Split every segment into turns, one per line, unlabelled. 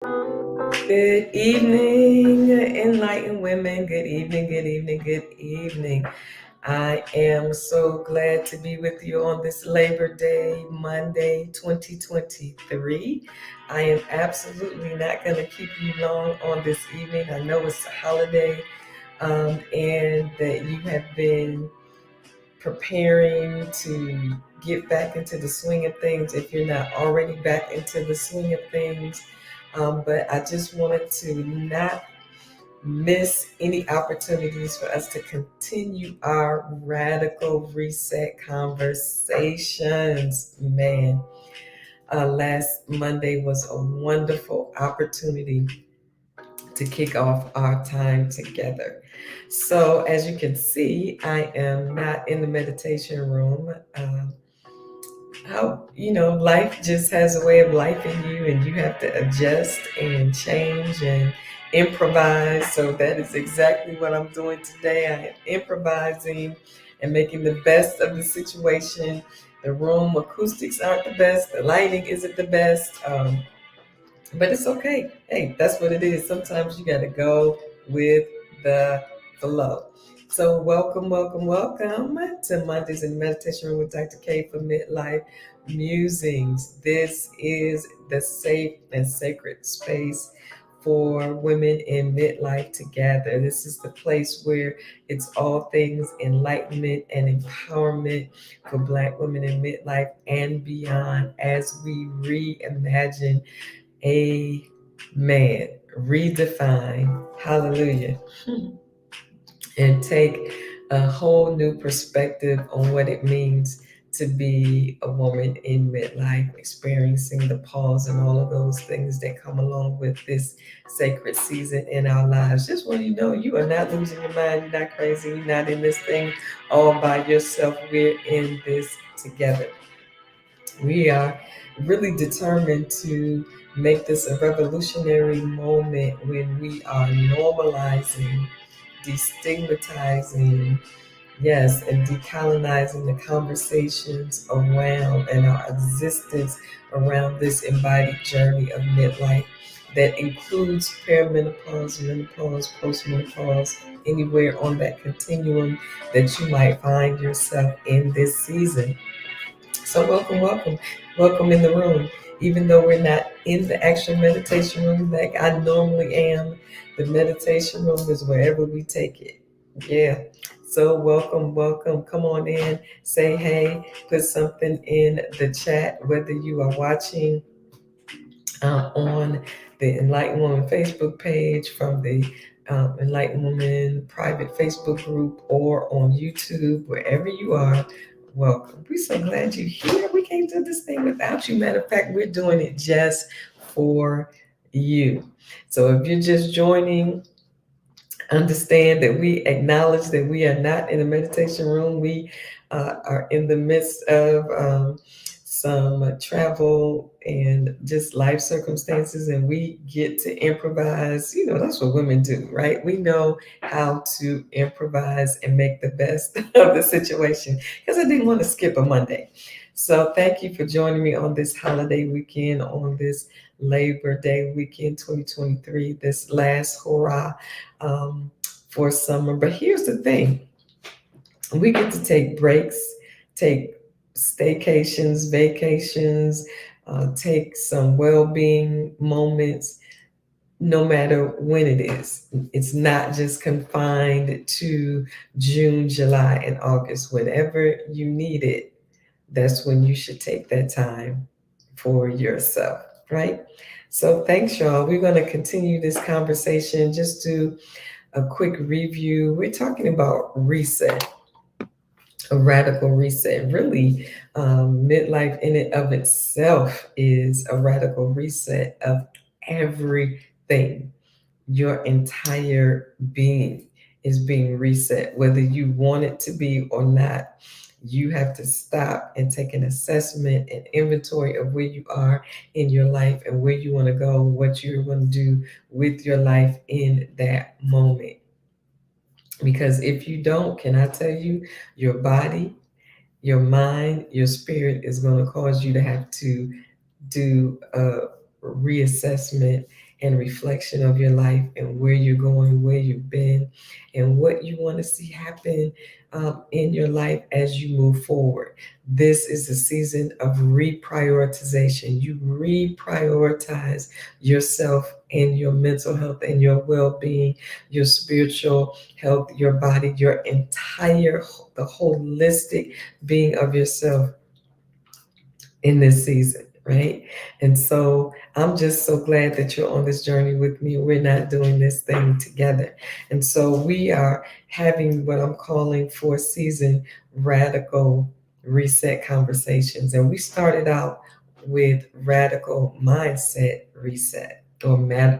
Good evening, enlightened women. Good evening, good evening, good evening. I am so glad to be with you on this Labor Day, Monday, 2023. I am absolutely not going to keep you long on this evening. I know it's a holiday and that you have been preparing to get back into the swing of things if you're not already back into the swing of things. But I just wanted to not miss any opportunities for us to continue our radical reset conversations. Man, last Monday was a wonderful opportunity to kick off our time together. So, as you can see, I am not in the meditation room. How life just has a way of life in you, and you have to adjust and change and improvise. So that is exactly what I'm doing today. I am improvising and making the best of the situation. The room acoustics aren't the best, the lighting isn't the best, but it's okay. Hey, that's what it is. Sometimes you got to go with the flow. So, welcome to Mondays in Meditation Room with Dr. K for Midlife Musings. This is the safe and sacred space for women in midlife to gather. This is the place where it's all things enlightenment and empowerment for Black women in midlife and beyond as we reimagine. Amen. Redefine. Hallelujah. And take a whole new perspective on what it means to be a woman in midlife, experiencing the pause and all of those things that come along with this sacred season in our lives. Just want you to know you are not losing your mind, you're not crazy, you're not in this thing all by yourself. We're in this together. We are really determined to make this a revolutionary moment when we are normalizing, destigmatizing, yes, and decolonizing the conversations around and our existence around this embodied journey of midlife that includes perimenopause, menopause, postmenopause, anywhere on that continuum that you might find yourself in this season. So welcome in the room. Even though we're not in the actual meditation room like I normally am, the meditation room is wherever we take it. Yeah. So welcome. Come on in, say hey, put something in the chat, whether you are watching on the Enlightened Woman Facebook page, from the Enlightened Woman private Facebook group, or on YouTube, wherever you are. Welcome. We're so glad you're here. We can't do this thing without you. Matter of fact, we're doing it just for you. So if you're just joining, understand that we acknowledge that we are not in a meditation room. We are in the midst of some travel and just life circumstances, and we get to improvise. That's what women do, right? We know how to improvise and make the best of the situation, because I didn't want to skip a Monday. So thank you for joining me on this holiday weekend, on this Labor Day weekend 2023, this last hurrah for summer. But here's the thing, we get to take breaks, take staycations, vacations, take some well being moments, no matter when it is. It's not just confined to June, July, and August. Whenever you need it, that's when you should take that time for yourself, right? So thanks, y'all. We're going to continue this conversation. Just do a quick review. We're talking about reset, a radical reset. Really, midlife in and of itself is a radical reset of everything. Your entire being is being reset, whether you want it to be or not. You have to stop and take an assessment and inventory of where you are in your life and where you want to go, what you're going to do with your life in that moment. Because if you don't, can I tell you, your body, your mind, your spirit is going to cause you to have to do a reassessment and reflection of your life and where you're going, where you've been, and what you want to see happen in your life as you move forward. This is a season of reprioritization. You reprioritize yourself and your mental health and your well-being, your spiritual health, your body, your entire, the holistic being of yourself in this season, right? And so I'm just so glad that you're on this journey with me. We're not doing this thing together. And so we are having what I'm calling for season radical reset conversations. And we started out with radical mindset reset or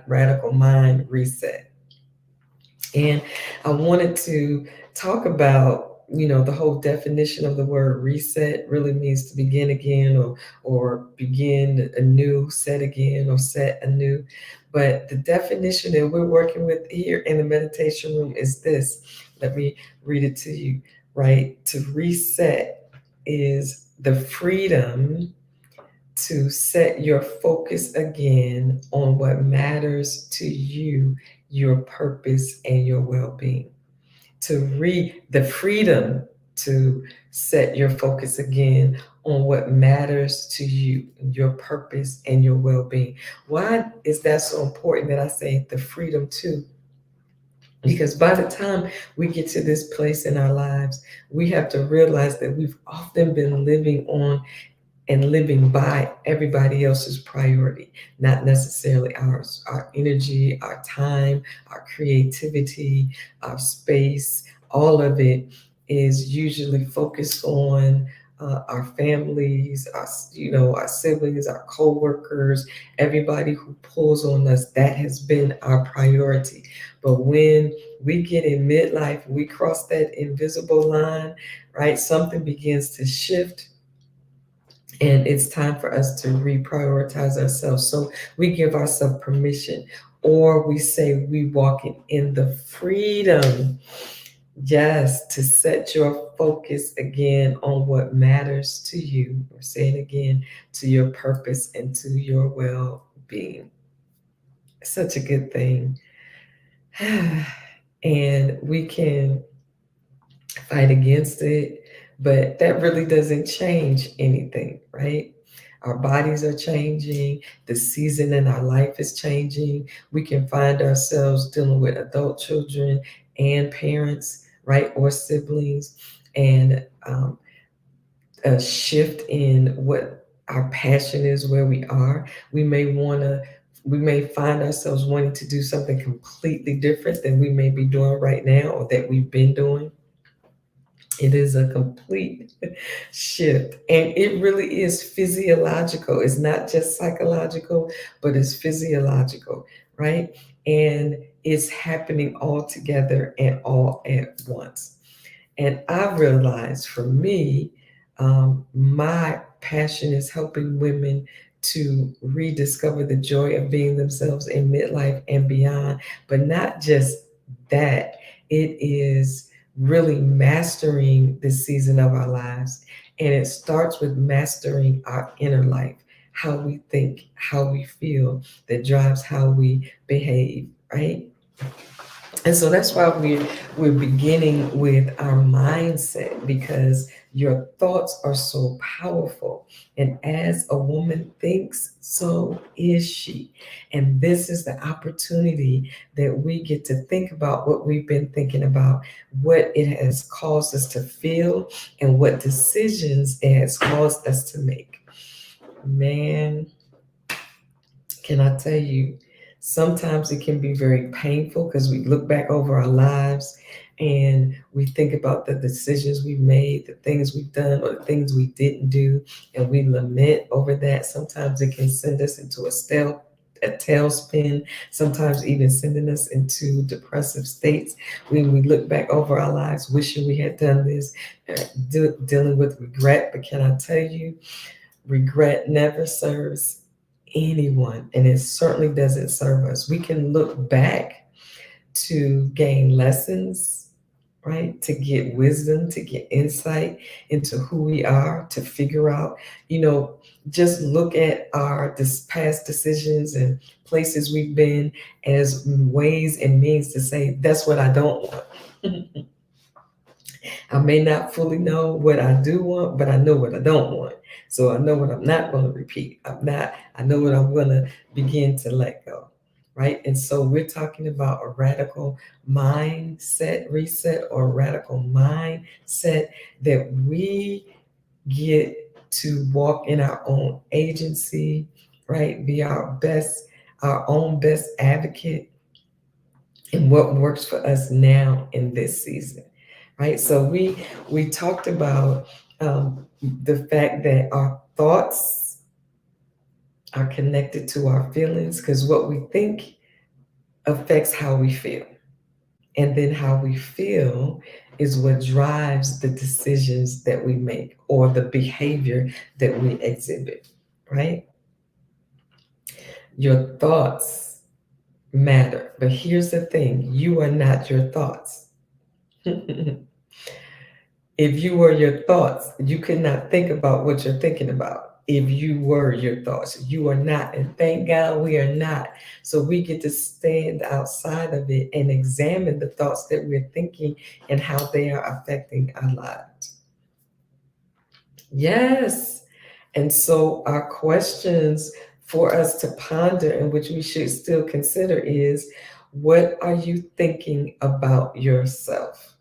radical mind reset. And I wanted to talk about, the whole definition of the word reset really means to begin again or begin anew, set again, or set anew. But the definition that we're working with here in the meditation room is this. Let me read it to you, right? To reset is the freedom to set your focus again on what matters to you, your purpose, and your well-being. The freedom to set your focus again on what matters to you, your purpose, and your well-being. Why is that so important that I say the freedom to? Because by the time we get to this place in our lives, we have to realize that we've often been living on and living by everybody else's priority, not necessarily ours. Our energy, our time, our creativity, our space, all of it is usually focused on our families, our siblings, our co-workers, everybody who pulls on us. That has been our priority. But when we get in midlife, we cross that invisible line, right? Something begins to shift, and it's time for us to reprioritize ourselves. So we give ourselves permission, or we say we walking in the freedom, yes, to set your focus again on what matters to you, or say it again, to your purpose and to your well-being. Such a good thing. And we can fight against it, but that really doesn't change anything, right? Our bodies are changing, the season in our life is changing. We can find ourselves dealing with adult children and parents, right, or siblings, and a shift in what our passion is, where we are. We may find ourselves wanting to do something completely different than we may be doing right now or that we've been doing. It is a complete shift. And it really is physiological. It's not just psychological, but it's physiological, right? And it's happening all together and all at once. And I realized for me, my passion is helping women to rediscover the joy of being themselves in midlife and beyond. But not just that, it is really mastering this season of our lives. And it starts with mastering our inner life, how we think, how we feel, that drives how we behave, right? And so that's why we're beginning with our mindset, because your thoughts are so powerful. And as a woman thinks, so is she. And this is the opportunity that we get to think about what we've been thinking about, what it has caused us to feel, and what decisions it has caused us to make. Man, can I tell you, sometimes it can be very painful because we look back over our lives and we think about the decisions we made, the things we've done, or the things we didn't do, and we lament over that. Sometimes it can send us into a tailspin, sometimes even sending us into depressive states when we look back over our lives, wishing we had done this, dealing with regret. But can I tell you, regret never serves anyone, and it certainly doesn't serve us. We can look back to gain lessons, right? To get wisdom, to get insight into who we are, to figure out, you know, just look at our past decisions and places we've been as ways and means to say, that's what I don't want. I may not fully know what I do want, but I know what I don't want. So I know what I'm not going to repeat. I know what I'm going to begin to let go. Right. And so we're talking about a radical mindset reset or radical mindset that we get to walk in our own agency, right? Be our own best advocate in what works for us now in this season, right? So we talked about the fact that our thoughts are connected to our feelings because what we think affects how we feel, and then how we feel is what drives the decisions that we make or the behavior that we exhibit, right? Your thoughts matter, but here's the thing: you are not your thoughts. If you were your thoughts, you could not think about what you're thinking about. If you were your thoughts, you are not. And thank God we are not. So we get to stand outside of it and examine the thoughts that we're thinking and how they are affecting our lives. Yes. And so our questions for us to ponder and which we should still consider is, what are you thinking about yourself?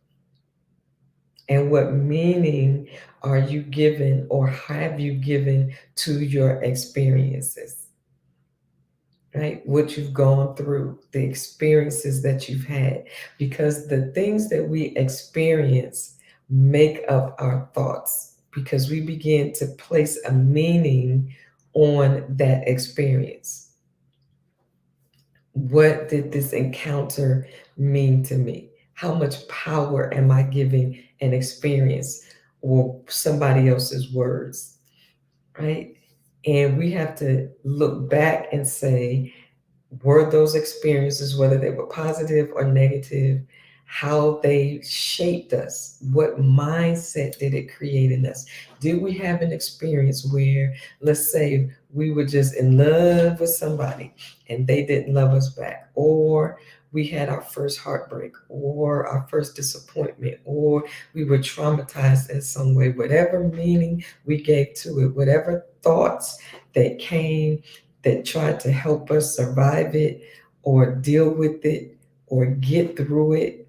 And what meaning are you given or have you given to your experiences, right? What you've gone through, the experiences that you've had, because the things that we experience make up our thoughts because we begin to place a meaning on that experience. What did this encounter mean to me? How much power am I giving an experience or somebody else's words, right? And we have to look back and say, were those experiences, whether they were positive or negative, how they shaped us? What mindset did it create in us? Did we have an experience where, let's say, we were just in love with somebody and they didn't love us back? Or we had our first heartbreak or our first disappointment, or we were traumatized in some way, whatever meaning we gave to it, whatever thoughts that came that tried to help us survive it or deal with it or get through it,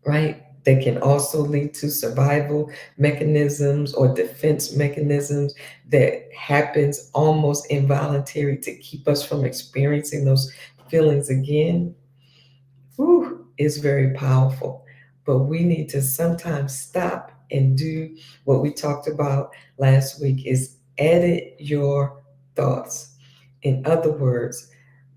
right? They can also lead to survival mechanisms or defense mechanisms that happens almost involuntary to keep us from experiencing those feelings again. Whew, is very powerful. But we need to sometimes stop and do what we talked about last week is edit your thoughts. In other words,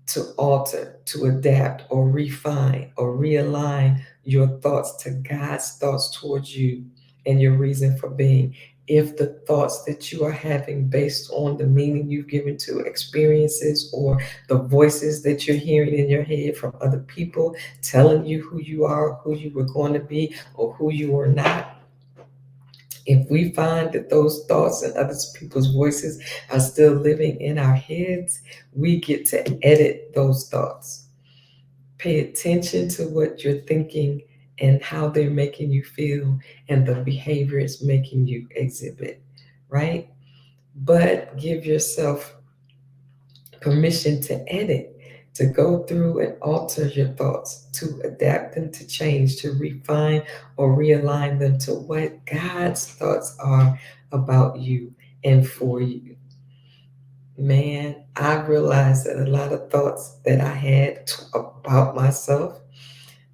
to alter, to adapt, or refine, or realign your thoughts to God's thoughts towards you and your reason for being. If the thoughts that you are having based on the meaning you've given to experiences or the voices that you're hearing in your head from other people telling you who you are, who you were going to be, or who you are not, if we find that those thoughts and other people's voices are still living in our heads, we get to edit those thoughts. Pay attention to what you're thinking and how they're making you feel and the behavior it's making you exhibit, right? But give yourself permission to edit, to go through and alter your thoughts, to adapt them, to change, to refine or realign them to what God's thoughts are about you and for you. Man, I realized that a lot of thoughts that I had about myself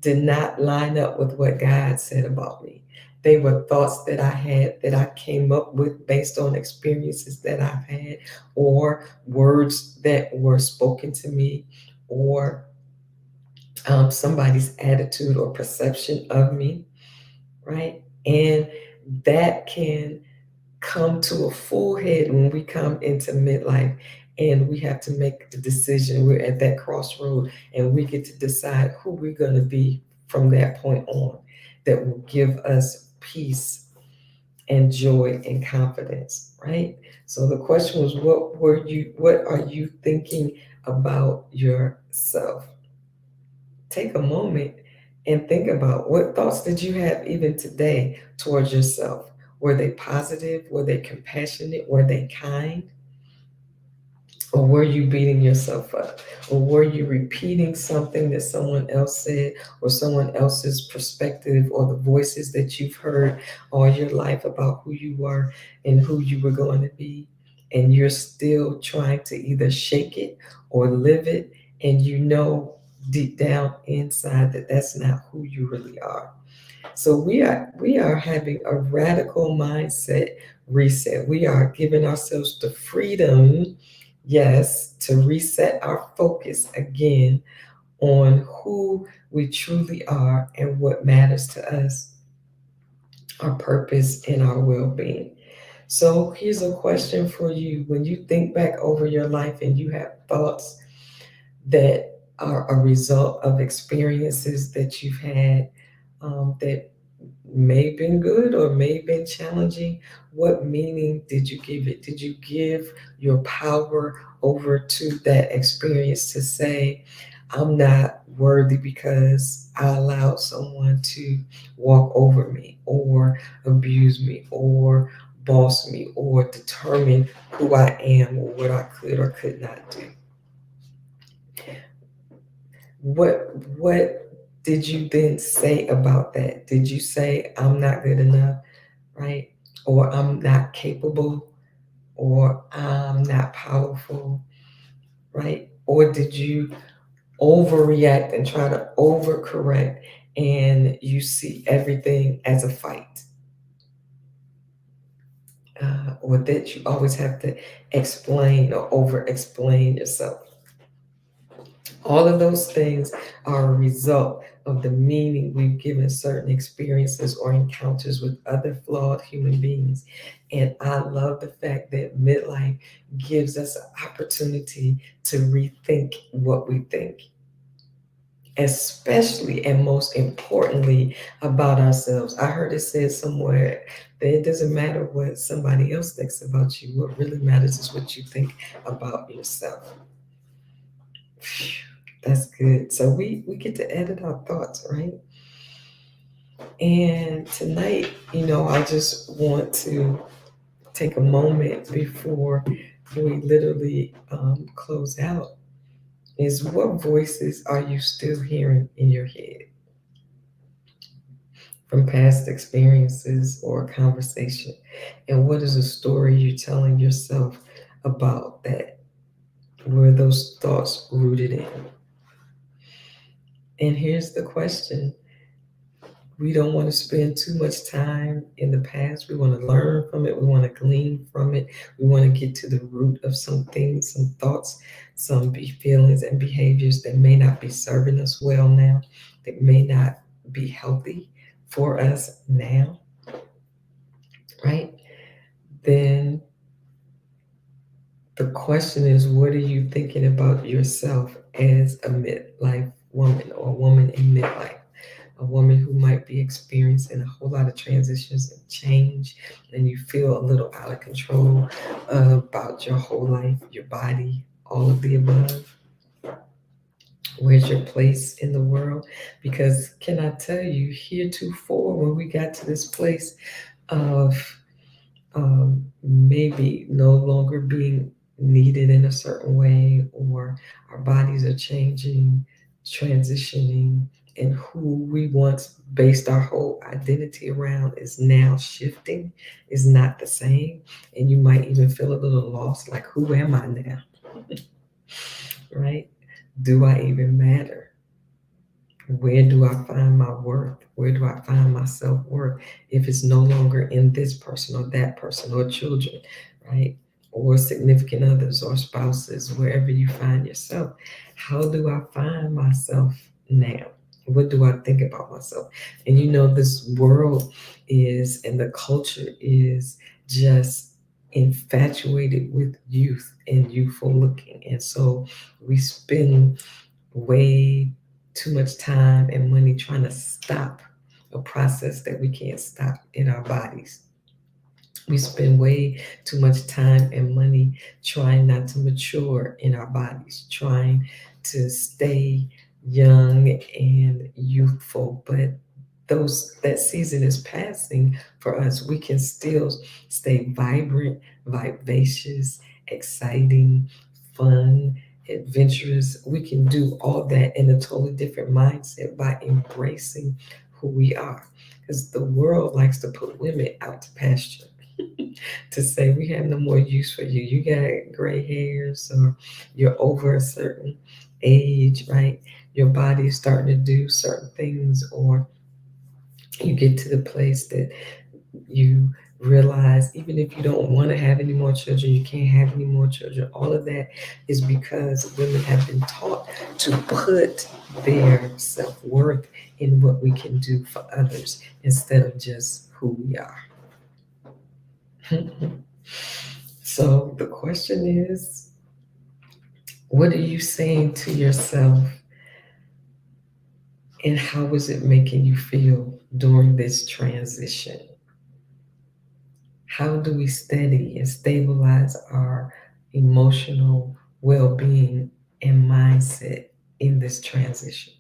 did not line up with what God said about me. They were thoughts that I had that I came up with based on experiences that I've had, or words that were spoken to me, or somebody's attitude or perception of me, right? And that can come to a full head when we come into midlife and we have to make the decision. We're at that crossroad and we get to decide who we're going to be from that point on. that will give us peace and joy and confidence, right? So the question was, what are you thinking about yourself? Take a moment and think about what thoughts did you have even today towards yourself? Were they positive? Were they compassionate? Were they kind? Or were you beating yourself up? Or were you repeating something that someone else said, or someone else's perspective, or the voices that you've heard all your life about who you were and who you were going to be? And you're still trying to either shake it or live it, and you know deep down inside that that's not who you really are. So we are having a radical mindset reset. We are giving ourselves the freedom, yes, to reset our focus again on who we truly are and what matters to us, our purpose and our well-being. So here's a question for you. When you think back over your life and you have thoughts that are a result of experiences that you've had, that may have been good or may have been challenging. What meaning did you give it? Did you give your power over to that experience to say, I'm not worthy because I allowed someone to walk over me or abuse me or boss me or determine who I am or what I could or could not do? What did you then say about that? Did you say, I'm not good enough, right? Or I'm not capable, or I'm not powerful, right? Or did you overreact and try to overcorrect and you see everything as a fight? Or that you always have to explain or over explain yourself? All of those things are a result of the meaning we've given certain experiences or encounters with other flawed human beings. And I love the fact that midlife gives us an opportunity to rethink what we think, especially and most importantly about ourselves. I heard it said somewhere that it doesn't matter what somebody else thinks about you. What really matters is what you think about yourself. That's good. So we get to edit our thoughts, right? And tonight, I just want to take a moment before we literally close out. Is what voices are you still hearing in your head from past experiences or conversation? And what is a story you're telling yourself about that? Were those thoughts rooted in? And here's the question. We don't want to spend too much time in the past. We want to learn from it. We want to glean from it. We want to get to the root of some things, some thoughts, some feelings and behaviors that may not be serving us well now, that may not be healthy for us now, right? Then the question is, what are you thinking about yourself as a midlife woman or a woman in midlife? A woman who might be experiencing a whole lot of transitions and change, and you feel a little out of control about your whole life, your body, all of the above. Where's your place in the world? Because can I tell you, heretofore, when we got to this place of maybe no longer being needed in a certain way, or our bodies are changing, transitioning, and who we once based our whole identity around is now shifting, is not the same. And you might even feel a little lost, like, who am I now? Right? Do I even matter? Where do I find my worth? Where do I find my self worth if it's no longer in this person or that person or children, right? Or significant others or spouses, wherever you find yourself? How do I find myself now? What do I think about myself? And this world is, and the culture is just infatuated with youth and youthful looking. And so we spend way too much time and money trying to stop a process that we can't stop in our bodies. We spend way too much time and money trying not to mature in our bodies, trying to stay young and youthful. But that season is passing for us. We can still stay vibrant, vivacious, exciting, fun, adventurous. We can do all that in a totally different mindset by embracing who we are. Because the world likes to put women out to pasture to say we have no more use for you. You got gray hairs or you're over a certain age, right? Your body's starting to do certain things, or you get to the place that you realize even if you don't want to have any more children, you can't have any more children. All of that is because women have been taught to put their self-worth in what we can do for others instead of just who we are. So the question is, what are you saying to yourself, and how is it making you feel during this transition? How do we steady and stabilize our emotional well being and mindset in this transition?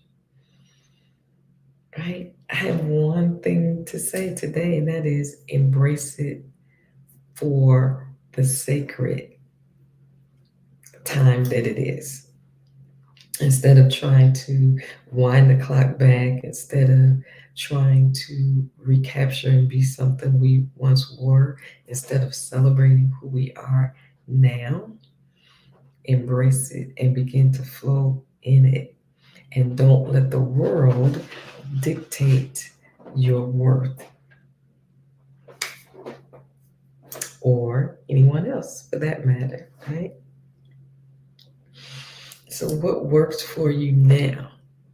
Right? I have one thing to say today, and that is embrace it for the sacred time that it is. Instead of trying to wind the clock back, instead of trying to recapture and be something we once were, instead of celebrating who we are now, embrace it and begin to flow in it. And don't let the world dictate your worth, or anyone else for that matter, right? So, what works for you now?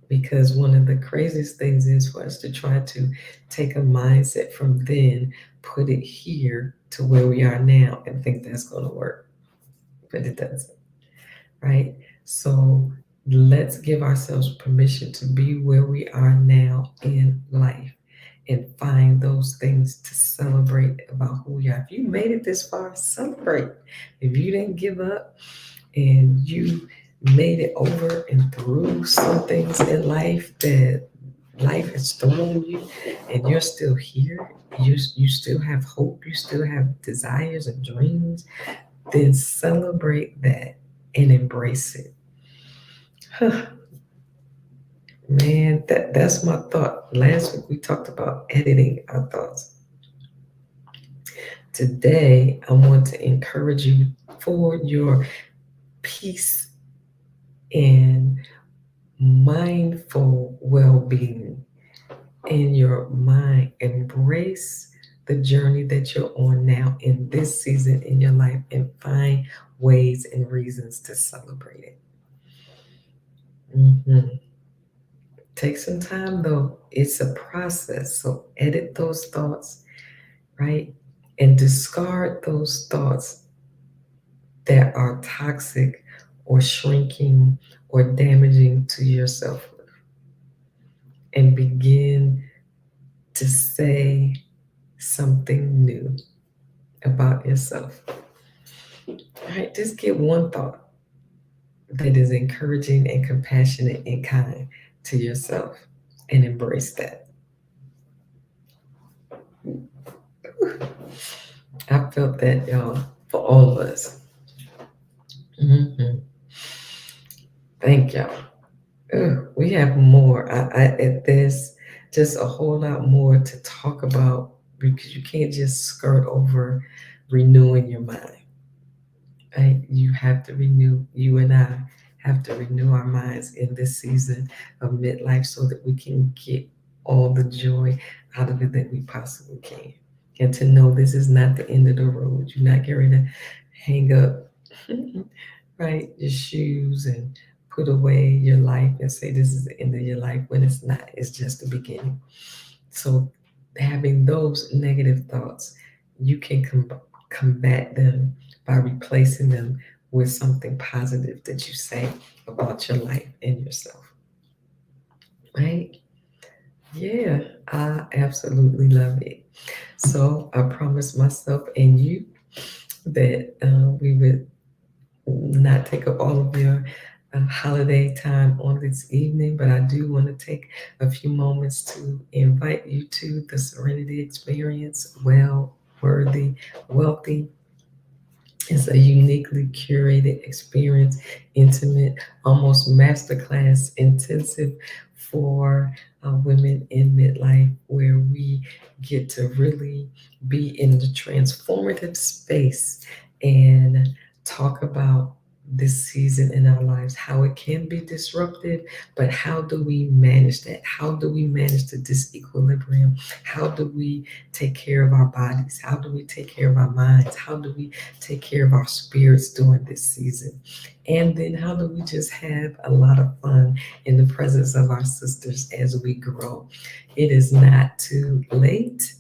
Because one of the craziest things is for us to try to take a mindset from then, put it here to where we are now, and think that's going to work. But it doesn't, right? So, let's give ourselves permission to be where we are now in life and find those things to celebrate about who we are. If you made it this far, celebrate. If you didn't give up, and you made it over and through some things in life that life has thrown you, and you're still here, you still have hope, you still have desires and dreams, then celebrate that and embrace it. Man, that's my thought. Last week we talked about editing our thoughts. Today I want to encourage you for your peace and mindful well-being in your mind. Embrace the journey that you're on now in this season in your life and find ways and reasons to celebrate it. Mhm. Take some time though. It's a process. So edit those thoughts, right? And discard those thoughts that are toxic or shrinking or damaging to yourself, and begin to say something new about yourself. All right, just get one thought that is encouraging and compassionate and kind to yourself and embrace that. I felt that, y'all, for all of us. Mhm. Thank y'all. We have more. There's just a whole lot more to talk about because you can't just skirt over renewing your mind. Right? You have to renew, you and I have to renew our minds in this season of midlife so that we can get all the joy out of it that we possibly can. And to know this is not the end of the road. You're not getting to hang up, right, your shoes and put away your life and say this is the end of your life when it's not. It's just the beginning. So having those negative thoughts, you can combat them by replacing them with something positive that you say about your life and yourself, right? Yeah, I absolutely love it. So I promised myself and you that we would not take up all of your holiday time on this evening, but I do want to take a few moments to invite you to the Serenity Experience. Well, worthy, wealthy, it's a uniquely curated experience, intimate, almost masterclass intensive for women in midlife, where we get to really be in the transformative space and talk about this season in our lives, how it can be disruptive, but how do we manage that? How do we manage the disequilibrium? How do we take care of our bodies? How do we take care of our minds? How do we take care of our spirits during this season? And then how do we just have a lot of fun in the presence of our sisters as we grow? It is not too late.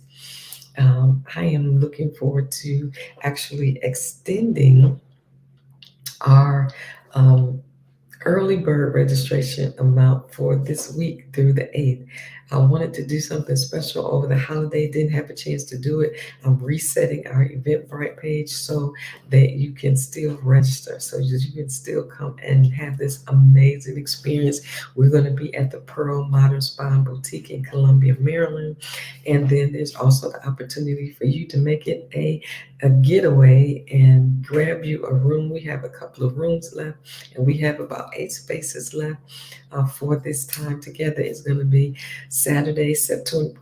I am looking forward to actually extending our early bird registration amount for this week through the 8th. I wanted to do something special over the holiday, didn't have a chance to do it. I'm resetting our Eventbrite page so that you can still register, so that you can still come and have this amazing experience. We're going to be at the Pearl Modern Spa and Boutique in Columbia, Maryland. And then there's also the opportunity for you to make it a getaway and grab you a room. We have a couple of rooms left, and we have about 8 spaces left for this time together. It's going to be Saturday, September,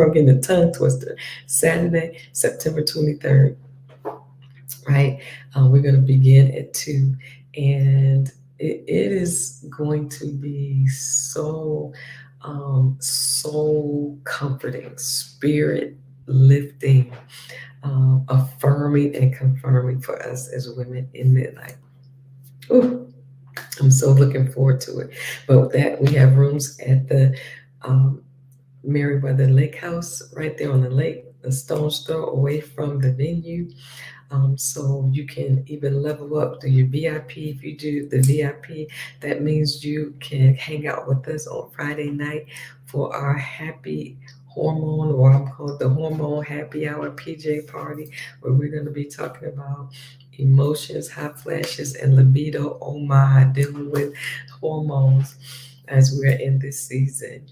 I'm getting a tongue twister. Saturday, September 23rd, right? We're going to begin at 2, and it is going to be so comforting, spirit lifting, affirming and confirming for us as women in midlife. Ooh, I'm so looking forward to it. But with that, we have rooms at the um, Meriwether Lake House right there on the lake, a stone's throw away from the venue. So you can even level up to your VIP. If you do the VIP, that means you can hang out with us on Friday night for our happy hormone, or I'm called the hormone happy hour PJ party, where we're going to be talking about emotions, hot flashes, and libido. Oh my, dealing with hormones as we're in this season.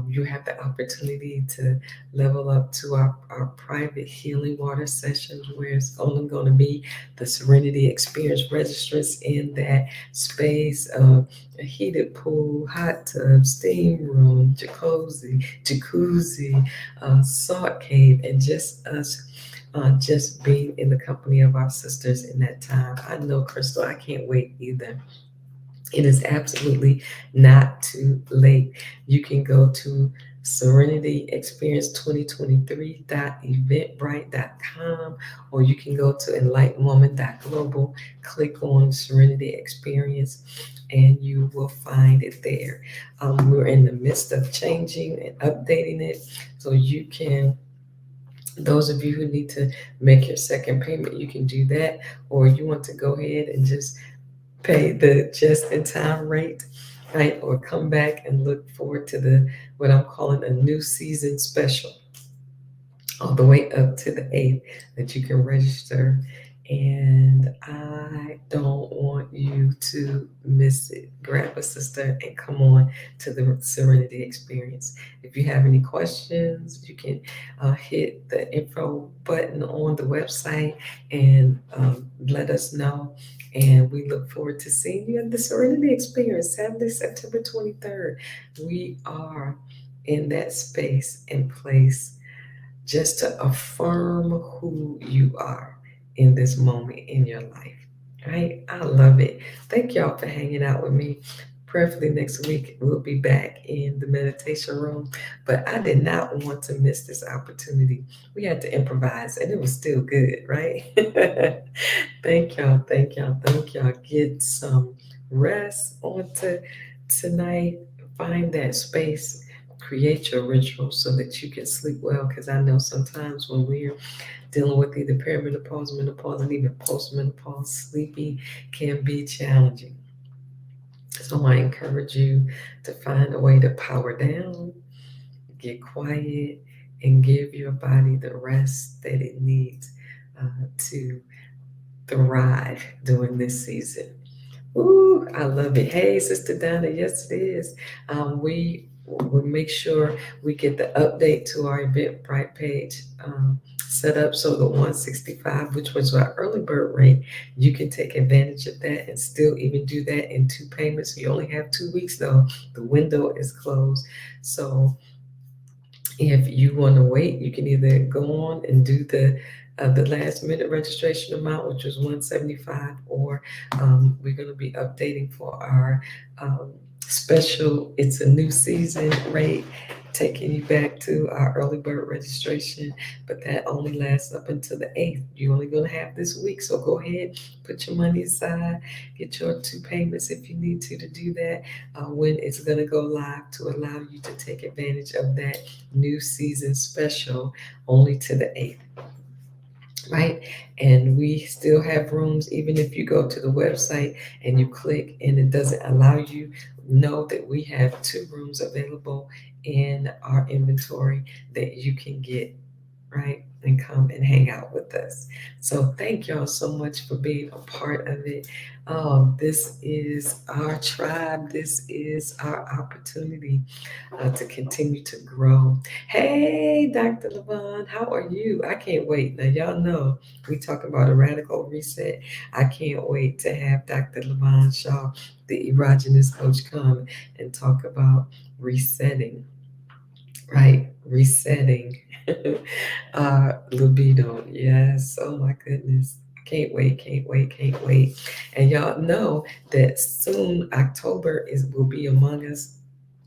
You have the opportunity to level up to our private healing water sessions, where it's only going to be the Serenity Experience registrants in that space of a heated pool, hot tub, steam room, jacuzzi, salt cave, and just us. Just being in the company of our sisters in that time. I know, Crystal, I can't wait either. It is absolutely not too late. You can go to Serenity Experience 2023.eventbrite.com, or you can go to enlightenedwoman.global, click on Serenity Experience, and you will find it there. We're in the midst of changing and updating it, so you can, those of you who need to make your second payment, you can do that, or you want to go ahead and just pay the just-in-time rate, right? Or come back and look forward to the what I'm calling a new season special, all the way up to the 8th, that you can register. And I don't want you to miss it. Grab a sister and come on to the Serenity Experience. If you have any questions, you can hit the info button on the website and let us know. And we look forward to seeing you at the Serenity Experience, Saturday, September 23rd. We are in that space and place just to affirm who you are in this moment in your life. Right? I love it. Thank y'all for hanging out with me. Prayerfully next week we'll be back in the meditation room. But I did not want to miss this opportunity. We had to improvise and it was still good, right? Thank y'all, thank y'all, thank y'all. Get some rest on tonight. Find that space, create your ritual so that you can sleep well. Because I know sometimes when we're dealing with either perimenopause, menopause, and even postmenopause, sleeping can be challenging. So I encourage you to find a way to power down, get quiet, and give your body the rest that it needs to thrive during this season. Ooh, I love it. Hey, Sister Donna, yes, it is. We will make sure we get the update to our Eventbrite page set up so the 165, which was our early bird rate, you can take advantage of that and still even do that in two payments. You only have 2 weeks though. The window is closed. So if you want to wait, you can either go on and do the last minute registration amount, which was 175, or we're going to be updating for our special. It's a new season rate, taking you back to our early bird registration, but that only lasts up until the 8th. You're only going to have this week, so go ahead, put your money aside, get your two payments if you need to do that when it's going to go live to allow you to take advantage of that new season special only to the 8th, right? And we still have rooms, even if you go to the website and you click and it doesn't allow you, know that we have two rooms available in our inventory that you can get, right? And come and hang out with us. So thank y'all so much for being a part of it. This is our tribe. This is our opportunity to continue to grow. Hey, Dr. Levon, how are you? I can't wait. Now, y'all know we talk about a radical reset. I can't wait to have Dr. Levon Shaw, the erogenous coach, come and talk about resetting, right? Resetting libido. Yes. Oh, my goodness. Can't wait, can't wait, can't wait. And y'all know that soon October is will be among us,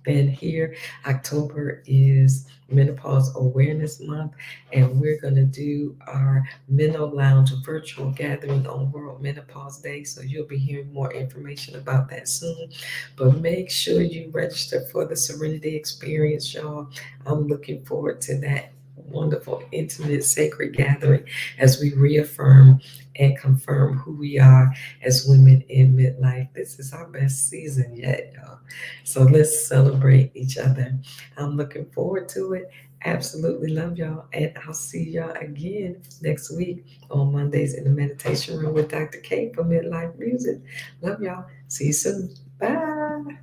and here, October is Menopause Awareness Month, and we're going to do our Menno Lounge virtual gathering on World Menopause Day. So you'll be hearing more information about that soon. But make sure you register for the Serenity Experience, y'all. I'm looking forward to that wonderful, intimate, sacred gathering as we reaffirm and confirm who we are as women in midlife. This is our best season yet, y'all. So let's celebrate each other. I'm looking forward to it. Absolutely love y'all. And I'll see y'all again next week on Mondays in the meditation room with Dr. K for Midlife Music. Love y'all. See you soon. Bye.